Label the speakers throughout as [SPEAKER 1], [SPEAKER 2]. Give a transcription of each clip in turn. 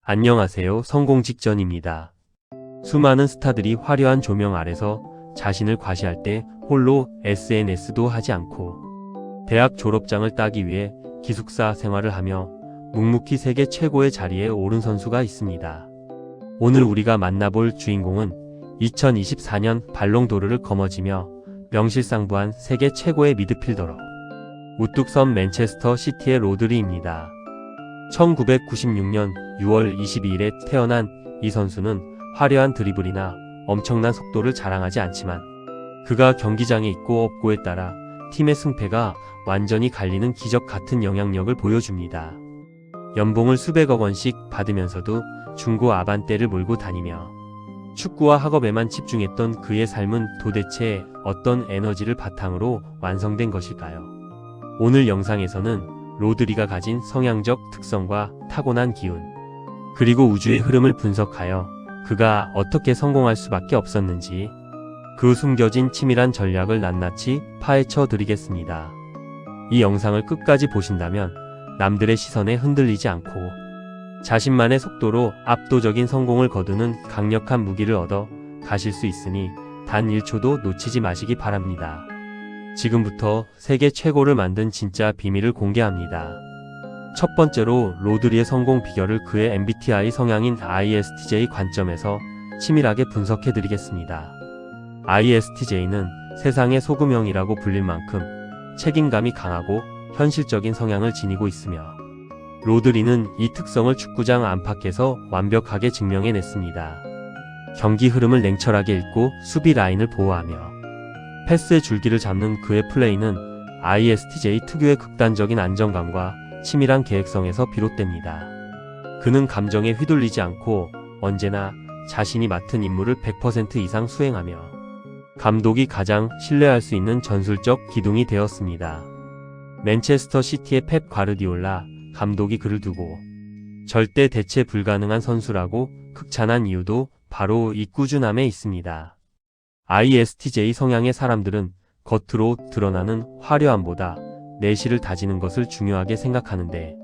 [SPEAKER 1] 안녕하세요. 성공 직전입니다. 수많은 스타들이 화려한 조명 아래서 자신을 과시할 때 홀로 SNS도 하지 않고 대학 졸업장을 따기 위해 기숙사 생활을 하며 묵묵히 세계 최고의 자리에 오른 선수가 있습니다. 오늘 우리가 만나볼 주인공은 2024년 발롱도르를 거머쥐며 명실상부한 세계 최고의 미드필더로 우뚝 선 맨체스터 시티의 로드리입니다. 1996년 6월 22일에 태어난 이 선수는 화려한 드리블이나 엄청난 속도를 자랑하지 않지만 그가 경기장에 있고 없고에 따라 팀의 승패가 완전히 갈리는 기적 같은 영향력을 보여줍니다. 연봉을 수백억 원씩 받으면서도 중고 아반떼를 몰고 다니며 축구와 학업에만 집중했던 그의 삶은 도대체 어떤 에너지를 바탕으로 완성된 것일까요? 오늘 영상에서는 로드리가 가진 성향적 특성과 타고난 기운, 그리고 우주의 흐름을 분석하여 그가 어떻게 성공할 수밖에 없었는지 그 숨겨진 치밀한 전략을 낱낱이 파헤쳐 드리겠습니다. 이 영상을 끝까지 보신다면 남들의 시선에 흔들리지 않고 자신만의 속도로 압도적인 성공을 거두는 강력한 무기를 얻어 가실 수 있으니 단 1초도 놓치지 마시기 바랍니다. 지금부터 세계 최고를 만든 진짜 비밀을 공개합니다. 첫 번째로 로드리의 성공 비결을 그의 MBTI 성향인 ISTJ 관점에서 치밀하게 분석해 드리겠습니다. ISTJ는 세상의 소금형이라고 불릴 만큼 책임감이 강하고 현실적인 성향을 지니고 있으며 로드리는 이 특성을 축구장 안팎에서 완벽하게 증명해냈습니다. 경기 흐름을 냉철하게 읽고 수비 라인을 보호하며 패스의 줄기를 잡는 그의 플레이는 ISTJ 특유의 극단적인 안정감과 치밀한 계획성에서 비롯됩니다. 그는 감정에 휘둘리지 않고 언제나 자신이 맡은 임무를 100% 이상 수행하며 감독이 가장 신뢰할 수 있는 전술적 기둥이 되었습니다. 맨체스터 시티의 펩 과르디올라 감독이 그를 두고 절대 대체 불가능한 선수라고 극찬한 이유도 바로 이 꾸준함에 있습니다. ISTJ 성향의 사람들은 겉으로 드러나는 화려함보다 내실을 다지는 것을 중요하게 생각하는데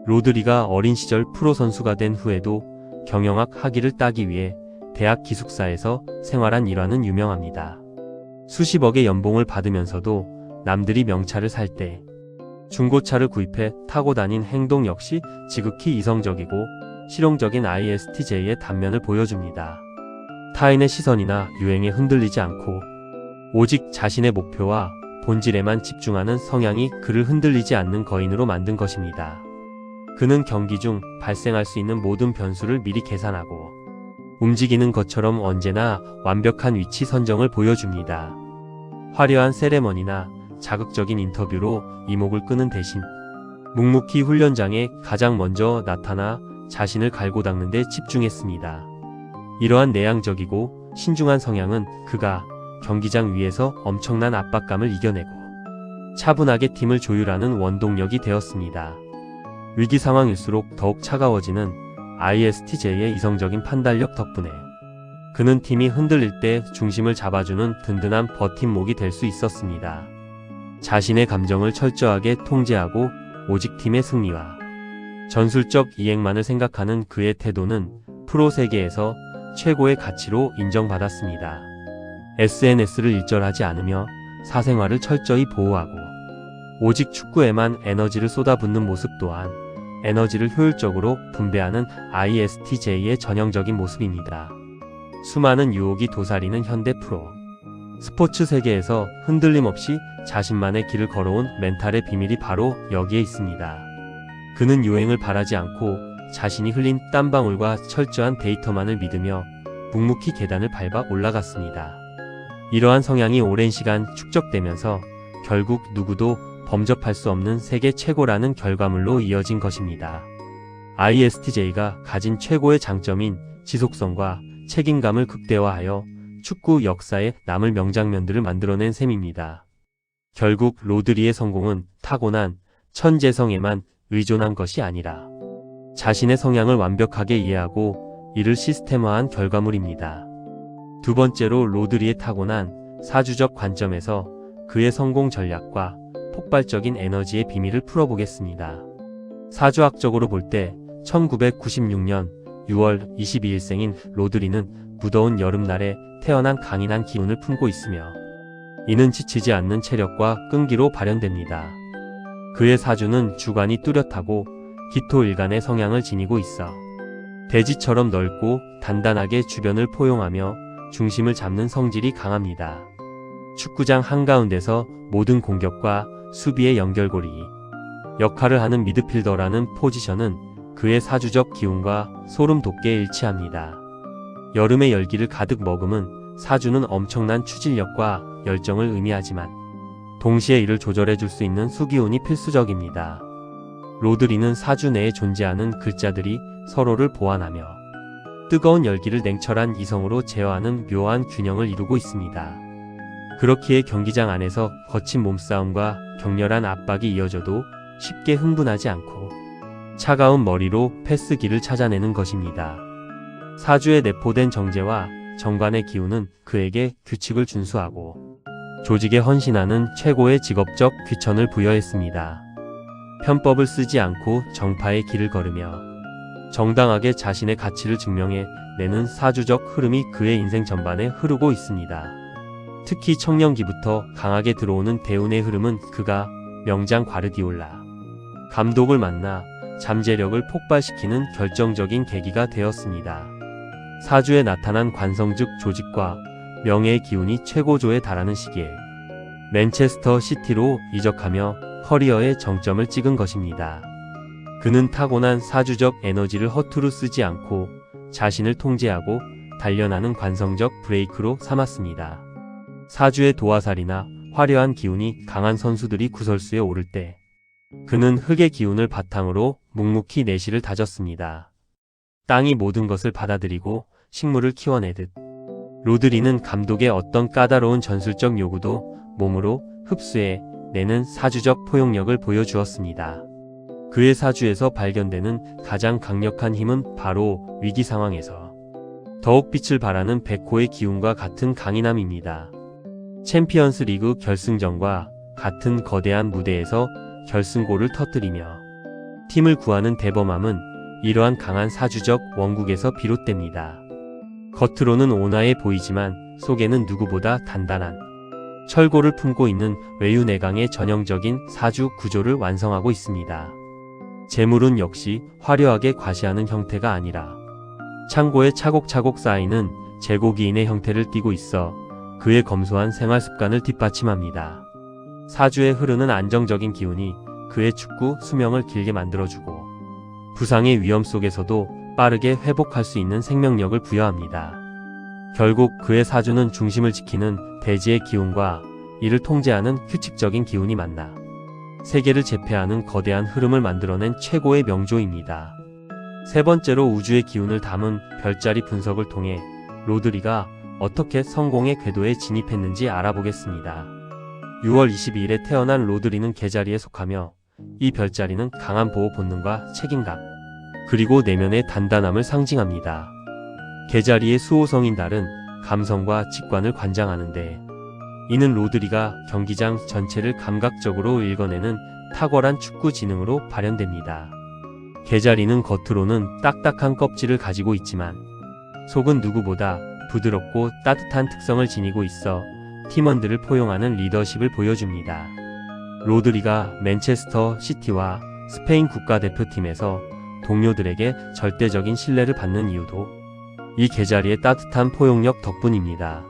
[SPEAKER 1] 로드리가 어린 시절 프로 선수가 된 후에도 경영학 학위를 따기 위해 대학 기숙사에서 생활한 일화는 유명합니다. 수십억의 연봉을 받으면서도 남들이 명차를 살 때 중고차를 구입해 타고 다닌 행동 역시 지극히 이성적이고 실용적인 ISTJ의 단면을 보여줍니다. 타인의 시선이나 유행에 흔들리지 않고 오직 자신의 목표와 본질에만 집중하는 성향이 그를 흔들리지 않는 거인으로 만든 것입니다. 그는 경기 중 발생할 수 있는 모든 변수를 미리 계산하고 움직이는 것처럼 언제나 완벽한 위치 선정을 보여줍니다. 화려한 세레머니나 자극적인 인터뷰로 이목을 끄는 대신 묵묵히 훈련장에 가장 먼저 나타나 자신을 갈고 닦는 데 집중했습니다. 이러한 내향적이고 신중한 성향은 그가 경기장 위에서 엄청난 압박감을 이겨내고 차분하게 팀을 조율하는 원동력이 되었습니다. 위기 상황일수록 더욱 차가워지는 ISTJ의 이성적인 판단력 덕분에 그는 팀이 흔들릴 때 중심을 잡아주는 든든한 버팀목이 될 수 있었습니다. 자신의 감정을 철저하게 통제하고 오직 팀의 승리와 전술적 이행만을 생각하는 그의 태도는 프로 세계에서 최고의 가치로 인정받았습니다. SNS를 일절하지 않으며 사생활을 철저히 보호하고 오직 축구에만 에너지를 쏟아붓는 모습 또한 에너지를 효율적으로 분배하는 ISTJ의 전형적인 모습입니다. 수많은 유혹이 도사리는 현대 프로 스포츠 세계에서 흔들림 없이 자신만의 길을 걸어온 멘탈의 비밀이 바로 여기에 있습니다. 그는 유행을 바라지 않고 자신이 흘린 땀방울과 철저한 데이터만을 믿으며 묵묵히 계단을 밟아 올라갔습니다. 이러한 성향이 오랜 시간 축적되면서 결국 누구도 범접할 수 없는 세계 최고라는 결과물로 이어진 것입니다. ISTJ가 가진 최고의 장점인 지속성과 책임감을 극대화하여 축구 역사에 남을 명장면들을 만들어낸 셈입니다. 결국 로드리의 성공은 타고난 천재성에만 의존한 것이 아니라 자신의 성향을 완벽하게 이해하고 이를 시스템화한 결과물입니다. 두 번째로 로드리의 타고난 사주적 관점에서 그의 성공 전략과 폭발적인 에너지의 비밀을 풀어보겠습니다. 사주학적으로 볼 때 1996년 6월 22일생인 로드리는 무더운 여름날에 태어난 강인한 기운을 품고 있으며 이는 지치지 않는 체력과 끈기로 발현됩니다. 그의 사주는 주관이 뚜렷하고 기토일간의 성향을 지니고 있어 대지처럼 넓고 단단하게 주변을 포용하며 중심을 잡는 성질이 강합니다. 축구장 한가운데서 모든 공격과 수비의 연결고리 역할을 하는 미드필더라는 포지션은 그의 사주적 기운과 소름 돋게 일치합니다. 여름의 열기를 가득 머금은 사주는 엄청난 추진력과 열정을 의미하지만 동시에 이를 조절해 줄 수 있는 수기운이 필수적입니다. 로드리는 사주 내에 존재하는 글자들이 서로를 보완하며 뜨거운 열기를 냉철한 이성으로 제어하는 묘한 균형을 이루고 있습니다. 그렇기에 경기장 안에서 거친 몸싸움과 격렬한 압박이 이어져도 쉽게 흥분하지 않고 차가운 머리로 패스기를 찾아내는 것입니다. 사주에 내포된 정제와 정관의 기운은 그에게 규칙을 준수하고 조직에 헌신하는 최고의 직업적 귀천을 부여했습니다. 편법을 쓰지 않고 정파의 길을 걸으며 정당하게 자신의 가치를 증명해 내는 사주적 흐름이 그의 인생 전반에 흐르고 있습니다. 특히 청년기부터 강하게 들어오는 대운의 흐름은 그가 명장 과르디올라 감독을 만나 잠재력을 폭발시키는 결정적인 계기가 되었습니다. 사주에 나타난 관성즉 조직과 명예의 기운이 최고조에 달하는 시기에 맨체스터 시티로 이적하며 커리어의 정점을 찍은 것입니다. 그는 타고난 사주적 에너지를 허투루 쓰지 않고 자신을 통제하고 단련하는 관성적 브레이크로 삼았습니다. 사주의 도화살이나 화려한 기운이 강한 선수들이 구설수에 오를 때 그는 흙의 기운을 바탕으로 묵묵히 내실을 다졌습니다. 땅이 모든 것을 받아들이고 식물을 키워내듯 로드리는 감독의 어떤 까다로운 전술적 요구도 몸으로 흡수해 내는 사주적 포용력을 보여주었습니다. 그의 사주에서 발견되는 가장 강력한 힘은 바로 위기 상황에서 더욱 빛을 발하는 백호의 기운과 같은 강인함입니다. 챔피언스 리그 결승전과 같은 거대한 무대에서 결승골을 터뜨리며 팀을 구하는 대범함은 이러한 강한 사주적 원국에서 비롯됩니다. 겉으로는 온화해 보이지만 속에는 누구보다 단단한 철골을 품고 있는 외유내강의 전형적인 사주 구조를 완성하고 있습니다. 재물은 역시 화려하게 과시하는 형태가 아니라 창고에 차곡차곡 쌓이는 재고기인의 형태를 띠고 있어 그의 검소한 생활 습관을 뒷받침합니다. 사주에 흐르는 안정적인 기운이 그의 축구 수명을 길게 만들어주고 부상의 위험 속에서도 빠르게 회복할 수 있는 생명력을 부여합니다. 결국 그의 사주는 중심을 지키는 대지의 기운과 이를 통제하는 규칙적인 기운이 만나 세계를 제패하는 거대한 흐름을 만들어낸 최고의 명조입니다. 세 번째로 우주의 기운을 담은 별자리 분석을 통해 로드리가 어떻게 성공의 궤도에 진입했는지 알아보겠습니다. 6월 22일에 태어난 로드리는 계자리에 속하며 이 별자리는 강한 보호 본능과 책임감, 그리고 내면의 단단함을 상징합니다. 계자리의 수호성인 달은 감성과 직관을 관장하는데 이는 로드리가 경기장 전체를 감각적으로 읽어내는 탁월한 축구 지능으로 발현됩니다. 계자리는 겉으로는 딱딱한 껍질을 가지고 있지만 속은 누구보다 부드럽고 따뜻한 특성을 지니고 있어 팀원들을 포용하는 리더십을 보여줍니다. 로드리가 맨체스터 시티와 스페인 국가대표팀에서 동료들에게 절대적인 신뢰를 받는 이유도 이 계자리의 따뜻한 포용력 덕분입니다.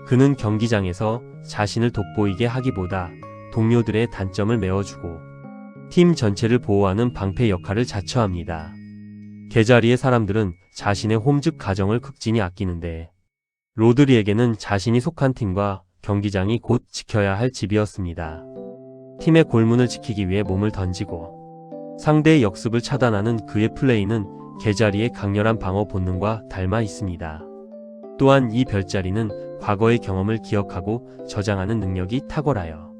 [SPEAKER 1] 그는 경기장에서 자신을 돋보이게 하기보다 동료들의 단점을 메워주고 팀 전체를 보호하는 방패 역할을 자처합니다. 계자리의 사람들은 자신의 홈즉 가정을 극진히 아끼는데 로드리에게는 자신이 속한 팀과 경기장이 곧 지켜야 할 집이었습니다. 팀의 골문을 지키기 위해 몸을 던지고 상대의 역습을 차단하는 그의 플레이는 계자리의 강렬한 방어 본능과 닮아 있습니다. 또한 이 별자리는 과거의 경험을 기억하고 저장하는 능력이 탁월하여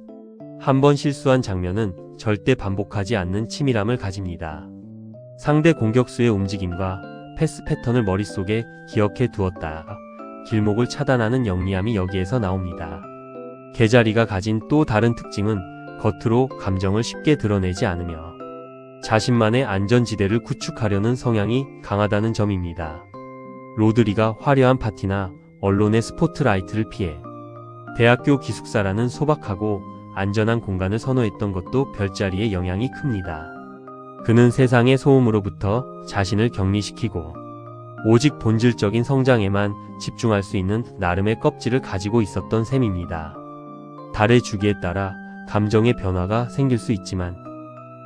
[SPEAKER 1] 한 번 실수한 장면은 절대 반복하지 않는 치밀함을 가집니다. 상대 공격수의 움직임과 패스 패턴을 머릿속에 기억해 두었다. 길목을 차단하는 영리함이 여기에서 나옵니다. 계자리가 가진 또 다른 특징은 겉으로 감정을 쉽게 드러내지 않으며 자신만의 안전지대를 구축하려는 성향이 강하다는 점입니다. 로드리가 화려한 파티나 언론의 스포트라이트를 피해 대학교 기숙사라는 소박하고 안전한 공간을 선호했던 것도 별자리의 영향이 큽니다. 그는 세상의 소음으로부터 자신을 격리시키고 오직 본질적인 성장에만 집중할 수 있는 나름의 껍질을 가지고 있었던 셈입니다. 달의 주기에 따라 감정의 변화가 생길 수 있지만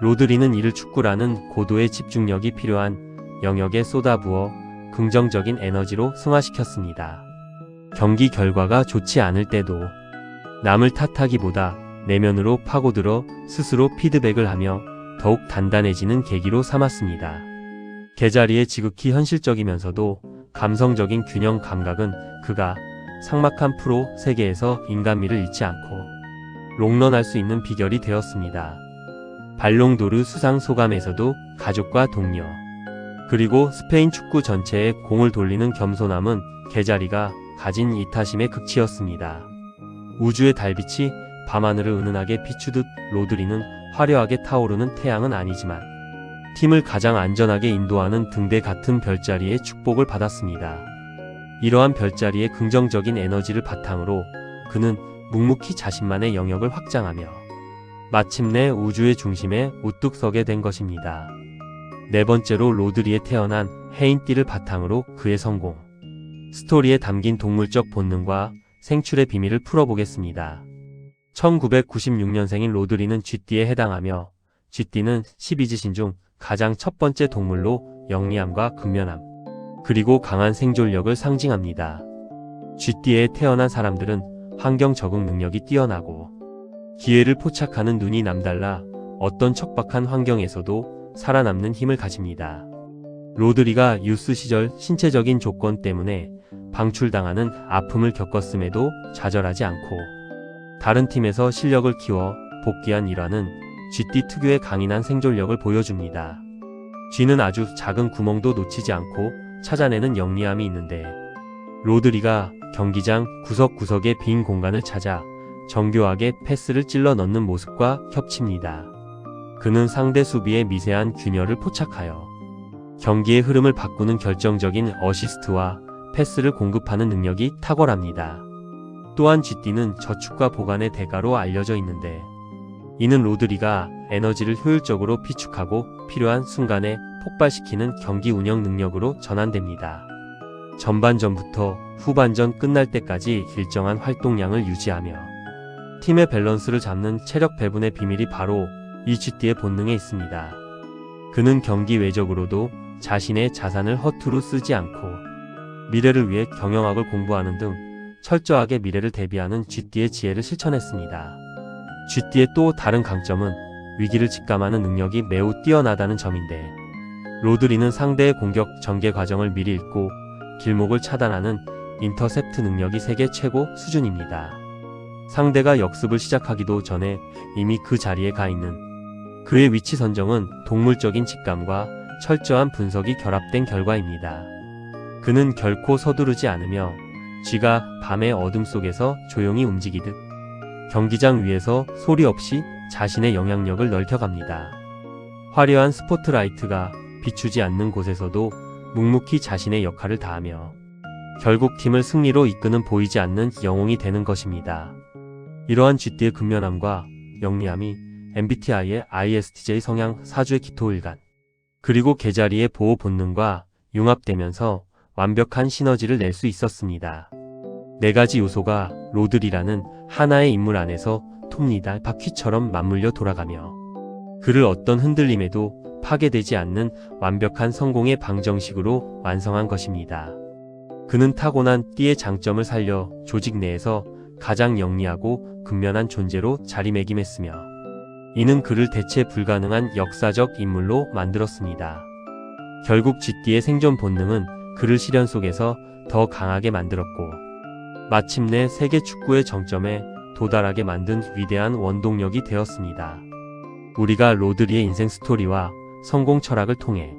[SPEAKER 1] 로드리는 이를 축구라는 고도의 집중력이 필요한 영역에 쏟아부어 긍정적인 에너지로 승화시켰습니다. 경기 결과가 좋지 않을 때도 남을 탓하기보다 내면으로 파고들어 스스로 피드백을 하며 더욱 단단해지는 계기로 삼았습니다. 개자리의 지극히 현실적이면서도 감성적인 균형 감각은 그가 삭막한 프로 세계에서 인간미를 잃지 않고 롱런할 수 있는 비결이 되었습니다. 발롱도르 수상 소감에서도 가족과 동료, 그리고 스페인 축구 전체에 공을 돌리는 겸손함은 개자리가 가진 이타심의 극치였습니다. 우주의 달빛이 밤하늘을 은은하게 비추듯 로드리는 화려하게 타오르는 태양은 아니지만 팀을 가장 안전하게 인도하는 등대 같은 별자리의 축복을 받았습니다. 이러한 별자리의 긍정적인 에너지를 바탕으로 그는 묵묵히 자신만의 영역을 확장하며 마침내 우주의 중심에 우뚝 서게 된 것입니다. 네 번째로 로드리에 태어난 해인띠를 바탕으로 그의 성공 스토리에 담긴 동물적 본능과 생출의 비밀을 풀어보겠습니다. 1996년생인 로드리는 쥐띠에 해당하며 쥐띠는 12지신 중 가장 첫 번째 동물로 영리함과 근면함, 그리고 강한 생존력을 상징합니다. 쥐띠에 태어난 사람들은 환경 적응 능력이 뛰어나고 기회를 포착하는 눈이 남달라 어떤 척박한 환경에서도 살아남는 힘을 가집니다. 로드리가 유스 시절 신체적인 조건 때문에 방출당하는 아픔을 겪었음에도 좌절하지 않고 다른 팀에서 실력을 키워 복귀한 일화는 쥐띠 특유의 강인한 생존력을 보여줍니다. 쥐는 아주 작은 구멍도 놓치지 않고 찾아내는 영리함이 있는데 로드리가 경기장 구석구석의 빈 공간을 찾아 정교하게 패스를 찔러 넣는 모습과 겹칩니다. 그는 상대 수비의 미세한 균열을 포착하여 경기의 흐름을 바꾸는 결정적인 어시스트와 패스를 공급하는 능력이 탁월합니다. 또한 쥐띠는 저축과 보관의 대가로 알려져 있는데 이는 로드리가 에너지를 효율적으로 비축하고 필요한 순간에 폭발시키는 경기 운영 능력으로 전환됩니다. 전반전부터 후반전 끝날 때까지 일정한 활동량을 유지하며 팀의 밸런스를 잡는 체력 배분의 비밀이 바로 이 쥐띠의 본능에 있습니다. 그는 경기 외적으로도 자신의 자산을 허투루 쓰지 않고 미래를 위해 경영학을 공부하는 등 철저하게 미래를 대비하는 쥐띠의 지혜를 실천했습니다. 쥐띠의 또 다른 강점은 위기를 직감하는 능력이 매우 뛰어나다는 점인데 로드리는 상대의 공격 전개 과정을 미리 읽고 길목을 차단하는 인터셉트 능력이 세계 최고 수준입니다. 상대가 역습을 시작하기도 전에 이미 그 자리에 가 있는 그의 위치 선정은 동물적인 직감과 철저한 분석이 결합된 결과입니다. 그는 결코 서두르지 않으며 쥐가 밤의 어둠 속에서 조용히 움직이듯 경기장 위에서 소리 없이 자신의 영향력을 넓혀갑니다. 화려한 스포트라이트가 비추지 않는 곳에서도 묵묵히 자신의 역할을 다하며 결국 팀을 승리로 이끄는 보이지 않는 영웅이 되는 것입니다. 이러한 쥐띠의 근면함과 영리함이 MBTI의 ISTJ 성향 4주의 기토일간 그리고 개자리의 보호 본능과 융합되면서 완벽한 시너지를 낼 수 있었습니다. 네 가지 요소가 로드리라는 하나의 인물 안에서 톱니다 바퀴처럼 맞물려 돌아가며 그를 어떤 흔들림에도 파괴되지 않는 완벽한 성공의 방정식으로 완성한 것입니다. 그는 타고난 띠의 장점을 살려 조직 내에서 가장 영리하고 근면한 존재로 자리매김했으며 이는 그를 대체 불가능한 역사적 인물로 만들었습니다. 결국 쥐띠의 생존 본능은 그를 시련 속에서 더 강하게 만들었고 마침내 세계 축구의 정점에 도달하게 만든 위대한 원동력이 되었습니다. 우리가 로드리의 인생 스토리와 성공 철학을 통해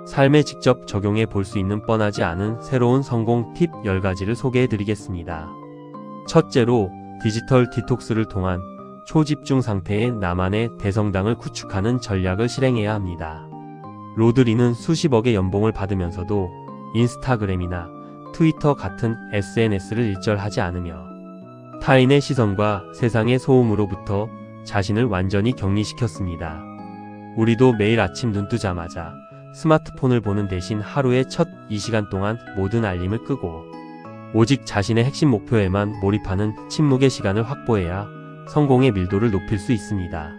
[SPEAKER 1] 삶에 직접 적용해 볼 수 있는 뻔하지 않은 새로운 성공 팁 10가지를 소개해 드리겠습니다. 첫째로 디지털 디톡스를 통한 초집중 상태의 나만의 대성당을 구축하는 전략을 실행해야 합니다. 로드리는 수십억의 연봉을 받으면서도 인스타그램이나 트위터 같은 SNS를 일절하지 않으며 타인의 시선과 세상의 소음으로부터 자신을 완전히 격리시켰습니다. 우리도 매일 아침 눈 뜨자마자 스마트폰을 보는 대신 하루의 첫 2시간 동안 모든 알림을 끄고 오직 자신의 핵심 목표에만 몰입하는 침묵의 시간을 확보해야 성공의 밀도를 높일 수 있습니다.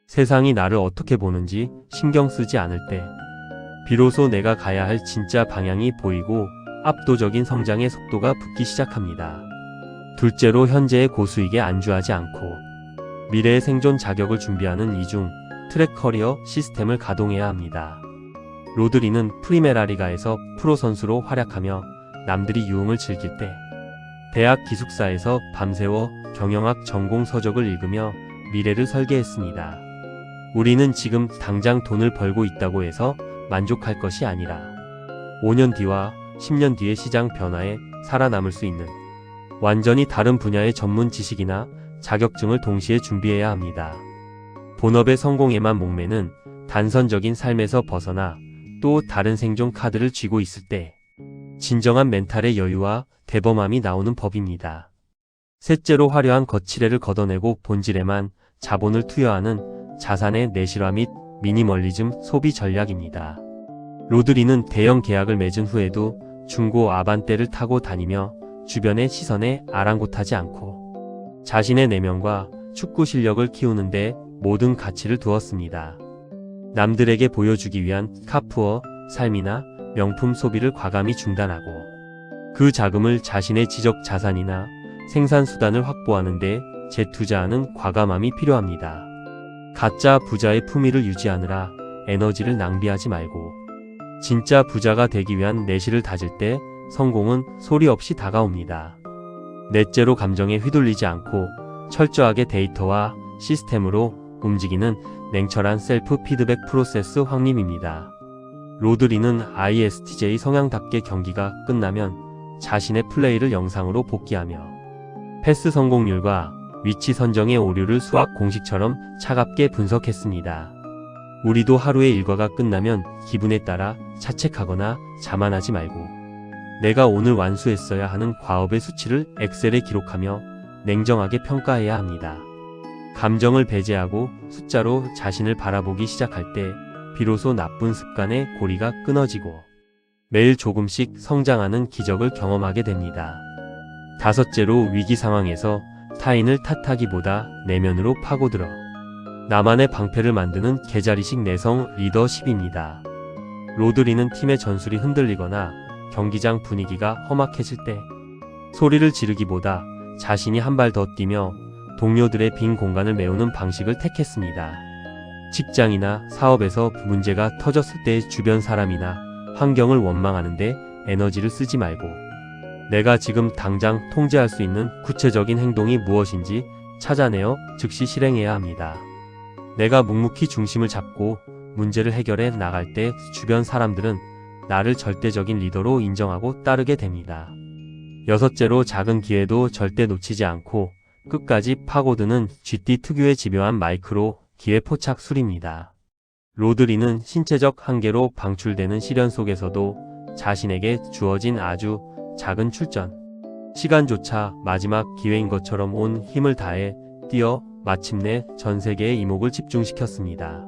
[SPEAKER 1] 세상이 나를 어떻게 보는지 신경 쓰지 않을 때 비로소 내가 가야 할 진짜 방향이 보이고 압도적인 성장의 속도가 붙기 시작합니다. 둘째로 현재의 고수익에 안주하지 않고 미래의 생존 자격을 준비하는 이중 트랙 커리어 시스템을 가동해야 합니다. 로드리는 프리메라 리가에서 프로 선수로 활약하며 남들이 유흥을 즐길 때 대학 기숙사에서 밤새워 경영학 전공 서적을 읽으며 미래를 설계했습니다. 우리는 지금 당장 돈을 벌고 있다고 해서 만족할 것이 아니라 5년 뒤와 10년 뒤의 시장 변화에 살아남을 수 있는 완전히 다른 분야의 전문 지식이나 자격증을 동시에 준비해야 합니다. 본업의 성공에만 목매는 단선적인 삶에서 벗어나 또 다른 생존 카드를 쥐고 있을 때 진정한 멘탈의 여유와 대범함이 나오는 법입니다. 셋째로 화려한 거칠애를 걷어내고 본질에만 자본을 투여하는 자산의 내실화 및 미니멀리즘 소비 전략입니다. 로드리는 대형 계약을 맺은 후에도 중고 아반떼를 타고 다니며 주변의 시선에 아랑곳하지 않고 자신의 내면과 축구 실력을 키우는데 모든 가치를 두었습니다. 남들에게 보여주기 위한 카푸어 삶이나 명품 소비를 과감히 중단하고 그 자금을 자신의 지적 자산이나 생산수단을 확보하는 데 재투자하는 과감함이 필요합니다. 가짜 부자의 품위를 유지하느라 에너지를 낭비하지 말고 진짜 부자가 되기 위한 내실을 다질 때 성공은 소리 없이 다가옵니다. 넷째로 감정에 휘둘리지 않고 철저하게 데이터와 시스템으로 움직이는 냉철한 셀프 피드백 프로세스 확립입니다. 로드리는 ISTJ 성향답게 경기가 끝나면 자신의 플레이를 영상으로 복귀하며 패스 성공률과 위치 선정의 오류를 수학 공식처럼 차갑게 분석했습니다. 우리도 하루의 일과가 끝나면 기분에 따라 자책하거나 자만하지 말고 내가 오늘 완수했어야 하는 과업의 수치를 엑셀에 기록하며 냉정하게 평가해야 합니다. 감정을 배제하고 숫자로 자신을 바라보기 시작할 때 비로소 나쁜 습관의 고리가 끊어지고 매일 조금씩 성장하는 기적을 경험하게 됩니다. 다섯째로 위기 상황에서 타인을 탓하기보다 내면으로 파고들어 나만의 방패를 만드는 개자리식 내성 리더십입니다. 로드리는 팀의 전술이 흔들리거나 경기장 분위기가 험악해질 때 소리를 지르기보다 자신이 한 발 더 뛰며 동료들의 빈 공간을 메우는 방식을 택했습니다. 직장이나 사업에서 문제가 터졌을 때 주변 사람이나 환경을 원망하는데 에너지를 쓰지 말고 내가 지금 당장 통제할 수 있는 구체적인 행동이 무엇인지 찾아내어 즉시 실행해야 합니다. 내가 묵묵히 중심을 잡고 문제를 해결해 나갈 때 주변 사람들은 나를 절대적인 리더로 인정하고 따르게 됩니다. 여섯째로 작은 기회도 절대 놓치지 않고 끝까지 파고드는 GT 특유의 집요한 마이크로 기회 포착술입니다. 로드리는 신체적 한계로 방출되는 시련 속에서도 자신에게 주어진 아주 작은 출전 시간조차 마지막 기회인 것처럼 온 힘을 다해 뛰어 마침내 전 세계의 이목을 집중시켰습니다.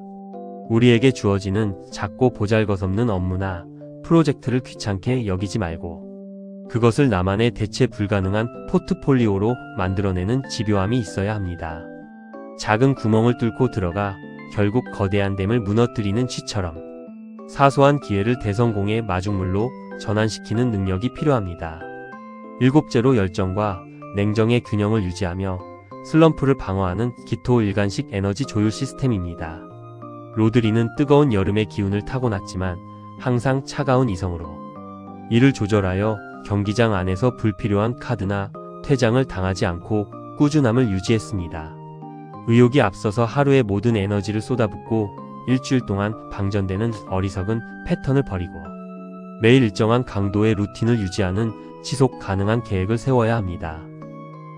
[SPEAKER 1] 우리에게 주어지는 작고 보잘것없는 업무나 프로젝트를 귀찮게 여기지 말고 그것을 나만의 대체 불가능한 포트폴리오로 만들어내는 집요함이 있어야 합니다. 작은 구멍을 뚫고 들어가 결국 거대한 댐을 무너뜨리는 쥐처럼 사소한 기회를 대성공의 마중물로 전환시키는 능력이 필요합니다. 일곱째로 열정과 냉정의 균형을 유지하며 슬럼프를 방어하는 기토일간식 에너지 조율 시스템입니다. 로드리는 뜨거운 여름의 기운을 타고났지만 항상 차가운 이성으로 이를 조절하여 경기장 안에서 불필요한 카드나 퇴장을 당하지 않고 꾸준함을 유지했습니다. 의욕이 앞서서 하루의 모든 에너지를 쏟아붓고 일주일 동안 방전되는 어리석은 패턴을 버리고 매일 일정한 강도의 루틴을 유지하는 지속 가능한 계획을 세워야 합니다.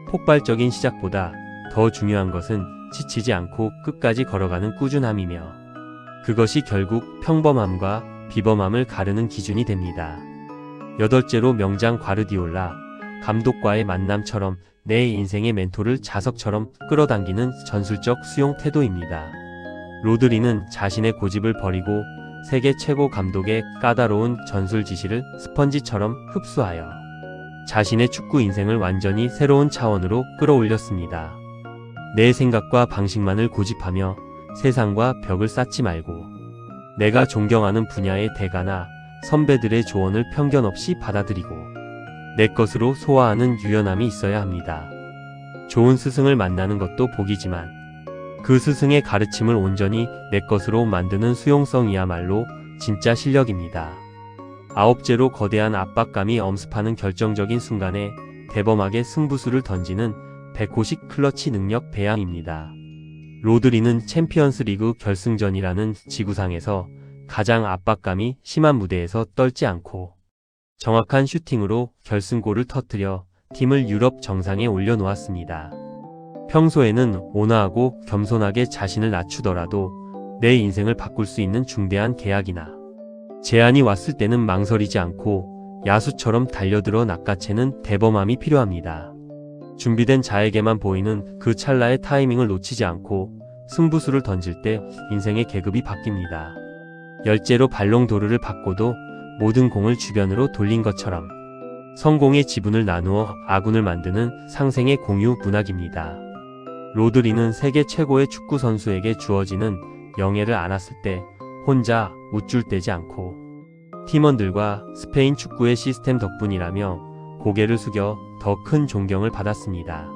[SPEAKER 1] 폭발적인 시작보다 더 중요한 것은 지치지 않고 끝까지 걸어가는 꾸준함이며 그것이 결국 평범함과 비범함을 가르는 기준이 됩니다. 여덟째로 명장 과르디올라 감독과의 만남처럼 내 인생의 멘토를 자석처럼 끌어당기는 전술적 수용 태도입니다. 로드리는 자신의 고집을 버리고 세계 최고 감독의 까다로운 전술 지시를 스펀지처럼 흡수하여 자신의 축구 인생을 완전히 새로운 차원으로 끌어올렸습니다. 내 생각과 방식만을 고집하며 세상과 벽을 쌓지 말고 내가 존경하는 분야의 대가나 선배들의 조언을 편견 없이 받아들이고 내 것으로 소화하는 유연함이 있어야 합니다. 좋은 스승을 만나는 것도 복이지만 그 스승의 가르침을 온전히 내 것으로 만드는 수용성이야말로 진짜 실력입니다. 아홉째로 거대한 압박감이 엄습하는 결정적인 순간에 대범하게 승부수를 던지는 백호식 클러치 능력 배양입니다. 로드리는 챔피언스 리그 결승전이라는 지구상에서 가장 압박감이 심한 무대에서 떨지 않고 정확한 슈팅으로 결승골을 터뜨려 팀을 유럽 정상에 올려놓았습니다. 평소에는 온화하고 겸손하게 자신을 낮추더라도 내 인생을 바꿀 수 있는 중대한 계약이나 제안이 왔을 때는 망설이지 않고 야수처럼 달려들어 낚아채는 대범함이 필요합니다. 준비된 자에게만 보이는 그 찰나의 타이밍을 놓치지 않고 승부수를 던질 때 인생의 계급이 바뀝니다. 열째로 발롱도르를 받고도 모든 공을 주변으로 돌린 것처럼 성공의 지분을 나누어 아군을 만드는 상생의 공유 문학입니다. 로드리는 세계 최고의 축구 선수에게 주어지는 영예를 안았을 때 혼자 우쭐대지 않고 팀원들과 스페인 축구의 시스템 덕분이라며 고개를 숙여 더 큰 존경을 받았습니다.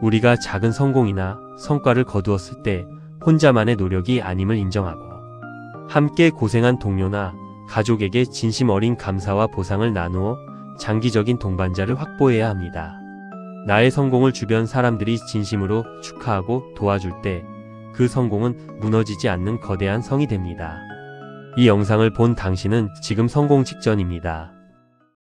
[SPEAKER 1] 우리가 작은 성공이나 성과를 거두었을 때 혼자만의 노력이 아님을 인정하고 함께 고생한 동료나 가족에게 진심 어린 감사와 보상을 나누어 장기적인 동반자를 확보해야 합니다. 나의 성공을 주변 사람들이 진심으로 축하하고 도와줄 때 그 성공은 무너지지 않는 거대한 성이 됩니다. 이 영상을 본 당신은 지금 성공 직전입니다.